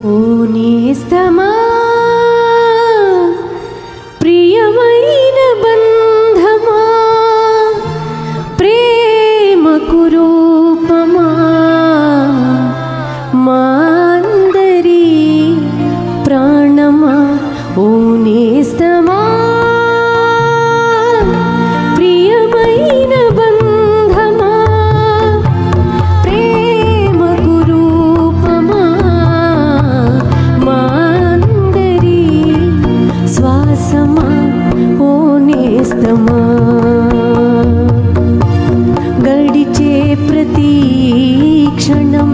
ఓ నేస్తమా ప్రియమైన బంధమా ప్రేమకు రూపమా మా అందరి ప్రాణమా ఓ నేస్తమా ప్రియమైన బంధమా ప్రేమకు రూపమా మా అందరి శ్వాసమా ఓ నేస్తమా గడిచే ప్రతి క్షణం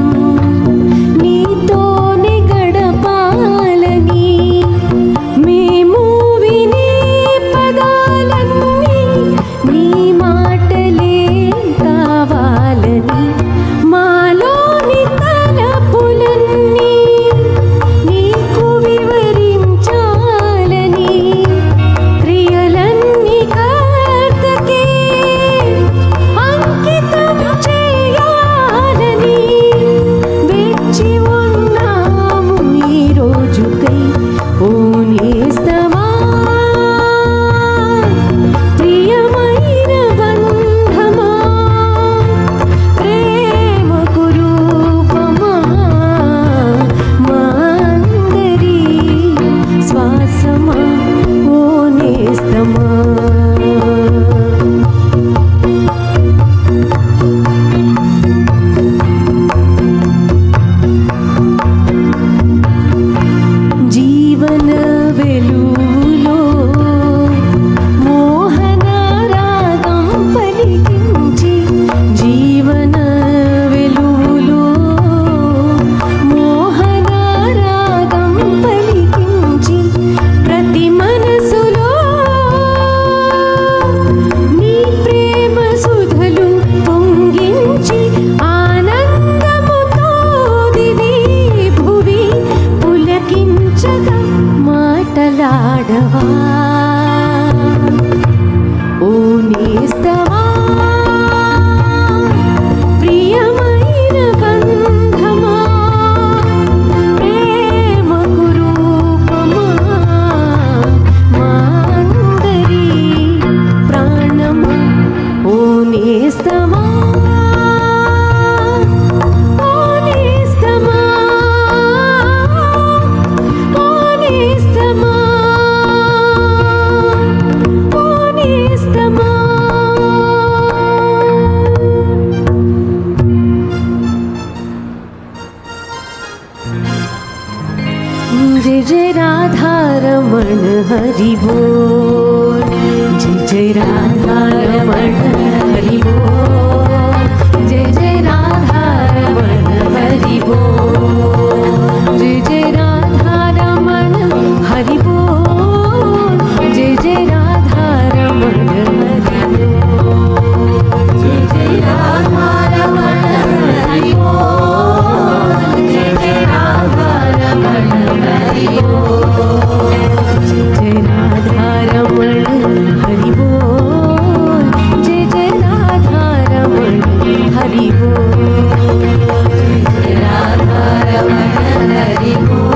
నీతోనే గడపాలని మేము వినే పదాలన్నీ నీ మాటలే కావాలని మాలోని తలపులన్నీ నీకు వివరించాలని క్రియలన్నీ కర్తకే అంకితం చేయాలని వేచి ఉన్నాము ఈ రోజుకై ఓ నేస్తమా ప్రియమైన బంధమా ప్రేమకు రూపమా మా అందరి శ్వాసమా ఓ నేస్తమా జీవన వెలుగులో మోహన రాగం పలికించి జీవన వెలుగులో మోహన రాగం పలికించి ప్రతి మనసులో నీ ప్రేమ సుధలు పొంగించి ఆనందముతో దివి భువి పులకించగా మాటలాడవా ఓ నేస్తమా ప్రియమైన బంధమా ప్రేమకు రూపమా మా అందరి ప్రాణమా ఓ నేస్తమా ఓ నేస్తమా ఓ నేస్తమా ఓ నేస్తమా जय जय राधा रमण हरि बोल जय जय राधा रमण हरि बोल जय जय राधा रमण हरि बोल जय जय राधा रमण हरि बोल जय जय राधा रमण हरि बोल जय जय राधा रमण हरि बोल जय जय राधा रमण हरि बोल जय जय राधा रमण हरि बोल जय जय राधा रमण हरि बोल जय जय राधा रमण हरि बोल